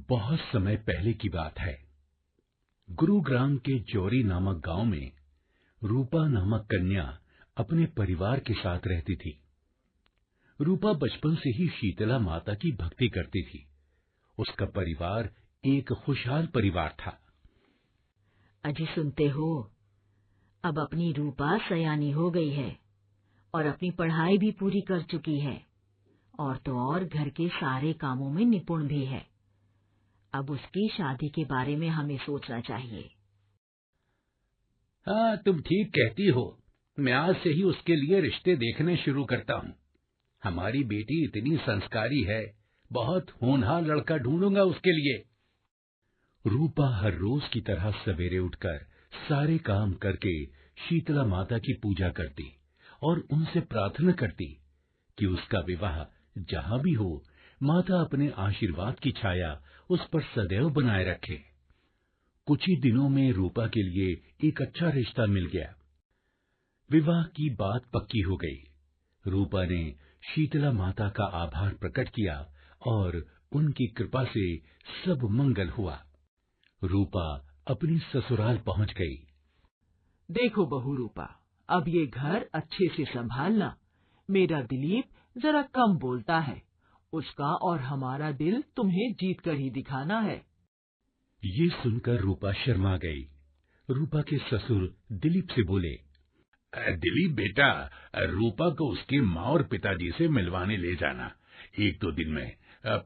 बहुत समय पहले की बात है। गुरुग्राम के जौरी नामक गांव में रूपा नामक कन्या अपने परिवार के साथ रहती थी। रूपा बचपन से ही शीतला माता की भक्ति करती थी। उसका परिवार एक खुशहाल परिवार था। अजी सुनते हो, अब अपनी रूपा सयानी हो गई है और अपनी पढ़ाई भी पूरी कर चुकी है, और तो और घर के सारे कामों में निपुण भी है। अब उसकी शादी के बारे में हमें सोचना चाहिए। हाँ, तुम ठीक कहती हो। मैं आज से ही उसके लिए रिश्ते देखने शुरू करता हूँ। हमारी बेटी इतनी संस्कारी है, बहुत होनहार लड़का ढूंढूंगा उसके लिए। रूपा हर रोज की तरह सवेरे उठकर सारे काम करके शीतला माता की पूजा करती और उनसे प्रार्थना करती कि उसका विवाह जहाँ भी हो, माता अपने आशीर्वाद की छाया उस पर सदैव बनाए रखे। कुछ ही दिनों में रूपा के लिए एक अच्छा रिश्ता मिल गया। विवाह की बात पक्की हो गई। रूपा ने शीतला माता का आभार प्रकट किया और उनकी कृपा से सब मंगल हुआ। रूपा अपनी ससुराल पहुंच गई। देखो बहू रूपा, अब ये घर अच्छे से संभालना। मेरा दिलीप जरा कम बोलता है, उसका और हमारा दिल तुम्हें जीत कर ही दिखाना है। ये सुनकर रूपा शर्मा गई। रूपा के ससुर दिलीप से बोले, दिलीप बेटा, रूपा को उसके माँ और पिताजी से मिलवाने ले जाना 1-2 दिन में।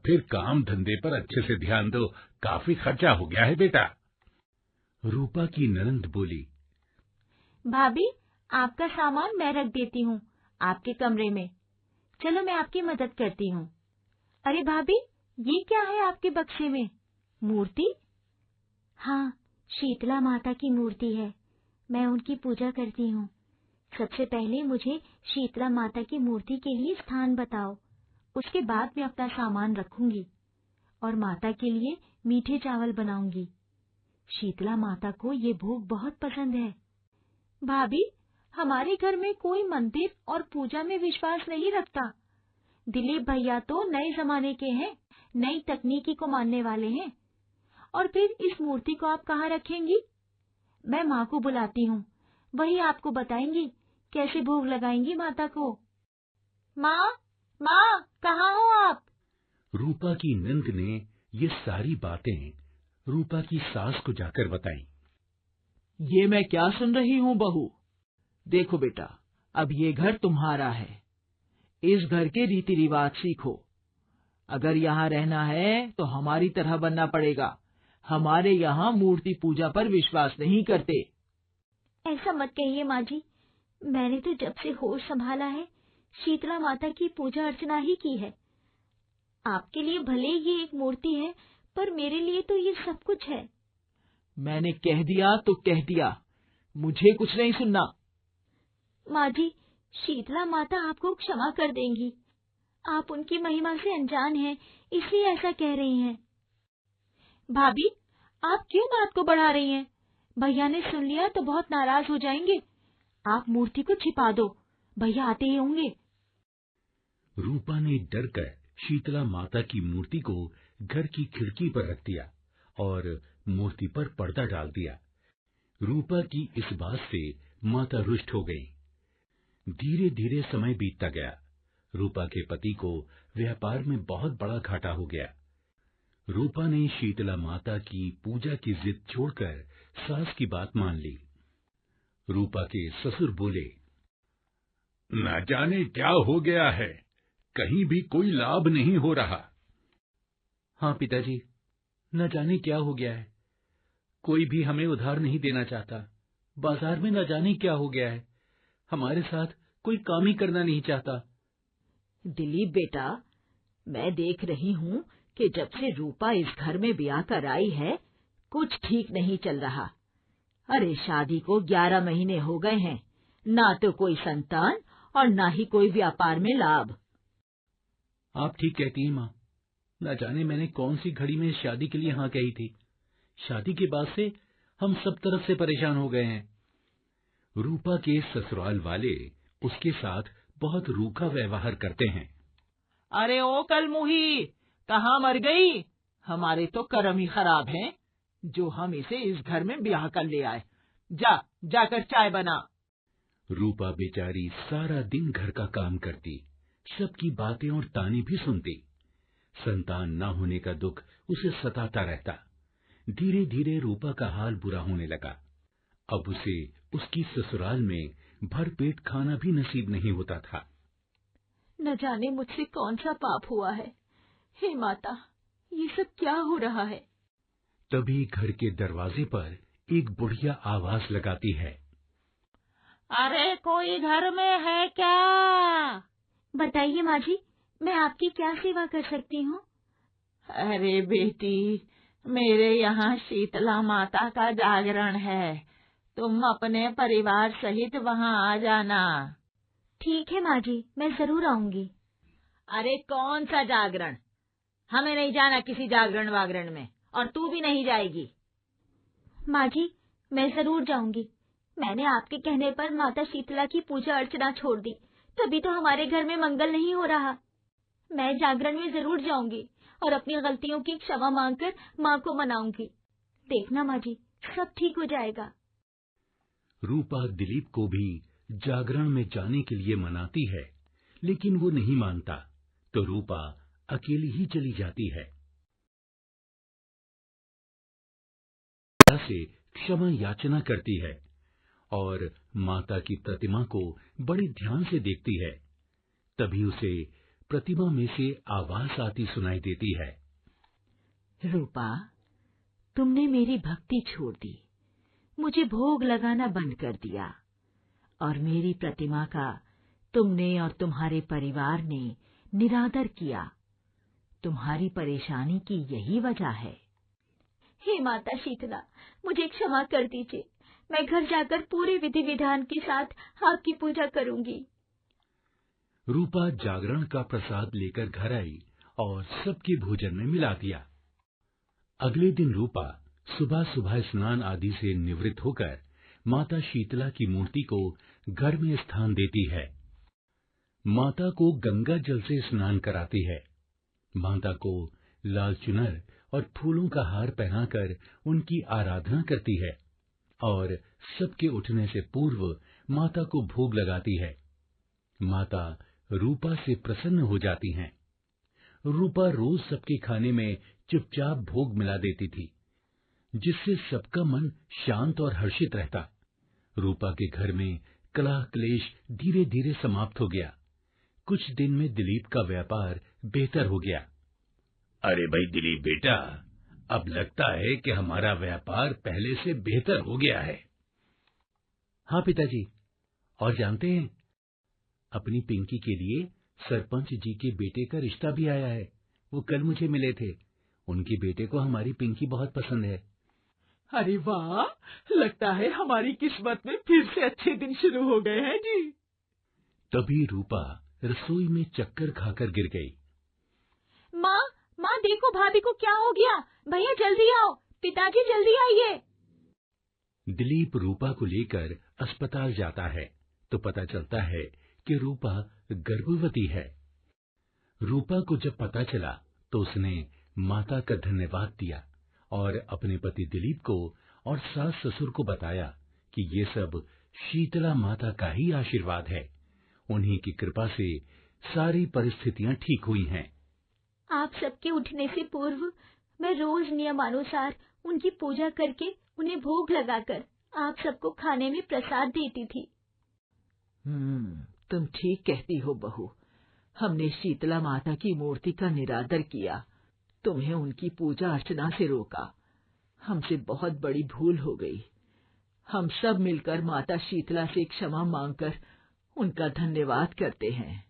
फिर काम धंधे पर अच्छे से ध्यान दो, काफी खर्चा हो गया है बेटा। रूपा की ननंद बोली, भाभी, आपका सामान मैं रख देती हूँ आपके कमरे में। चलो मैं आपकी मदद करती हूँ। अरे भाभी, ये क्या है आपके बक्से में? मूर्ति? हाँ, शीतला माता की मूर्ति है। मैं उनकी पूजा करती हूँ। सबसे पहले मुझे शीतला माता की मूर्ति के लिए स्थान बताओ, उसके बाद मैं अपना सामान रखूंगी और माता के लिए मीठे चावल बनाऊंगी। शीतला माता को ये भोग बहुत पसंद है। भाभी, हमारे घर में कोई मंदिर और पूजा में विश्वास नहीं रखता। दिलीप भैया तो नए जमाने के हैं, नई तकनीकी को मानने वाले हैं। और फिर इस मूर्ति को आप कहाँ रखेंगी? मैं माँ को बुलाती हूँ, वही आपको बताएंगी कैसे भोग लगाएंगी माता को। माँ, माँ, कहाँ हो आप? रूपा की नंद ने ये सारी बातें रूपा की सास को जाकर बताई। ये मैं क्या सुन रही हूँ बहू? देखो बेटा, अब ये घर तुम्हारा है। इस घर के रीति रिवाज सीखो। अगर यहाँ रहना है तो हमारी तरह बनना पड़ेगा। हमारे यहाँ मूर्ति पूजा पर विश्वास नहीं करते। ऐसा मत कहिए माँ जी, मैंने तो जब से होश संभाला है शीतला माता की पूजा अर्चना ही की है। आपके लिए भले ये एक मूर्ति है, पर मेरे लिए तो ये सब कुछ है। मैंने कह दिया तो कह दिया, मुझे कुछ नहीं सुनना। माँ जी, शीतला माता आपको क्षमा कर देंगी। आप उनकी महिमा से अनजान हैं, इसलिए ऐसा कह रही हैं। भाभी, आप क्यों बात को बढ़ा रही हैं? भैया ने सुन लिया तो बहुत नाराज हो जाएंगे। आप मूर्ति को छिपा दो, भैया आते ही होंगे। रूपा ने डर कर शीतला माता की मूर्ति को घर की खिड़की पर रख दिया और मूर्ति पर पर्दा डाल दिया। रूपा की इस बात से माता रुष्ट हो गई। धीरे धीरे समय बीतता गया। रूपा के पति को व्यापार में बहुत बड़ा घाटा हो गया। रूपा ने शीतला माता की पूजा की जिद छोड़कर सास की बात मान ली। रूपा के ससुर बोले, न जाने क्या हो गया है, कहीं भी कोई लाभ नहीं हो रहा। हाँ पिताजी, न जाने क्या हो गया है, कोई भी हमें उधार नहीं देना चाहता। बाजार में न जाने क्या हो गया है, हमारे साथ कोई काम ही करना नहीं चाहता। दिलीप बेटा, मैं देख रही हूँ कि जब से रूपा इस घर में ब्याह कर आई है, कुछ ठीक नहीं चल रहा। अरे शादी को 11 महीने हो गए हैं, ना तो कोई संतान और ना ही कोई व्यापार में लाभ। आप ठीक कहती हैं माँ, न जाने मैंने कौन सी घड़ी में शादी के लिए हाँ कही थी। शादी के बाद से हम सब तरफ से परेशान हो गए हैं। रूपा के ससुराल वाले उसके साथ बहुत रूखा व्यवहार करते हैं। अरे ओ कल मुही, कहाँ मर गई? हमारे तो कर्म ही खराब हैं, जो हम इसे इस घर में ब्याह कर ले आए। जाकर चाय बना। रूपा बेचारी सारा दिन घर का काम करती, सबकी बातें और ताने भी सुनती। संतान न होने का दुख उसे सताता रहता। धीरे धीरे रूपा का हाल बुरा होने लगा। अब उसे उसकी ससुराल में भरपेट खाना भी नसीब नहीं होता था। न जाने मुझसे कौन सा पाप हुआ है। हे माता, ये सब क्या हो रहा है? तभी घर के दरवाजे पर एक बुढ़िया आवाज लगाती है। अरे कोई घर में है क्या? बताइए माँ जी, मैं आपकी क्या सेवा कर सकती हूँ? अरे बेटी, मेरे यहाँ शीतला माता का जागरण है, तुम अपने परिवार सहित वहाँ आ जाना। ठीक है माँ जी, मैं जरूर आऊंगी। अरे कौन सा जागरण? हमें नहीं जाना किसी जागरण वागरण में, और तू भी नहीं जाएगी। माँ जी, मैं जरूर जाऊंगी। मैंने आपके कहने पर माता शीतला की पूजा अर्चना छोड़ दी, तभी तो हमारे घर में मंगल नहीं हो रहा। मैं जागरण में जरूर जाऊंगी और अपनी गलतियों की क्षमा मांगकर माँ को मनाऊंगी। देखना माँ जी, सब ठीक हो जाएगा। रूपा दिलीप को भी जागरण में जाने के लिए मनाती है, लेकिन वो नहीं मानता, तो रूपा अकेली ही चली जाती है। से क्षमा याचना करती है और माता की प्रतिमा को बड़े ध्यान से देखती है। तभी उसे प्रतिमा में से आवाज आती सुनाई देती है। रूपा, तुमने मेरी भक्ति छोड़ दी, मुझे भोग लगाना बंद कर दिया, और मेरी प्रतिमा का तुमने और तुम्हारे परिवार ने निरादर किया। तुम्हारी परेशानी की यही वजह है। हे माता शीतला, मुझे क्षमा कर दीजिए। मैं घर जाकर पूरे विधि विधान के साथ आपकी पूजा करूंगी। रूपा जागरण का प्रसाद लेकर घर आई और सबके भोजन में मिला दिया। अगले दिन रूपा सुबह सुबह स्नान आदि से निवृत्त होकर माता शीतला की मूर्ति को घर में स्थान देती है। माता को गंगा जल से स्नान कराती है। माता को लाल चुनर और फूलों का हार पहनाकर उनकी आराधना करती है और सबके उठने से पूर्व माता को भोग लगाती है। माता रूपा से प्रसन्न हो जाती हैं। रूपा रोज सबके खाने में चुपचाप भोग मिला देती थी, जिससे सबका मन शांत और हर्षित रहता। रूपा के घर में कलह क्लेश धीरे धीरे समाप्त हो गया। कुछ दिन में दिलीप का व्यापार बेहतर हो गया। अरे भाई दिलीप बेटा, अब लगता है कि हमारा व्यापार पहले से बेहतर हो गया है। हाँ पिताजी, और जानते हैं, अपनी पिंकी के लिए सरपंच जी के बेटे का रिश्ता भी आया है। वो कल मुझे मिले थे। उनके बेटे को हमारी पिंकी बहुत पसंद है। अरे वाह, लगता है हमारी किस्मत में फिर से अच्छे दिन शुरू हो गए हैं जी। तभी रूपा रसोई में चक्कर खाकर गिर गई। माँ देखो, भाभी को क्या हो गया? भैया जल्दी आओ, पिताजी जल्दी आइए। दिलीप रूपा को लेकर अस्पताल जाता है तो पता चलता है कि रूपा गर्भवती है। रूपा को जब पता चला तो उसने माता का धन्यवाद दिया और अपने पति दिलीप को और सास ससुर को बताया कि ये सब शीतला माता का ही आशीर्वाद है। उन्हीं की कृपा से सारी परिस्थितियां ठीक हुई हैं। आप सबके उठने से पूर्व मैं रोज नियमानुसार उनकी पूजा करके उन्हें भोग लगाकर आप सबको खाने में प्रसाद देती थी। तुम ठीक कहती हो बहू। हमने शीतला माता की मूर्ति का निरादर किया, तुम्हें उनकी पूजा अर्चना से रोका। हमसे बहुत बड़ी भूल हो गई। हम सब मिलकर माता शीतला से क्षमा मांगकर उनका धन्यवाद करते हैं।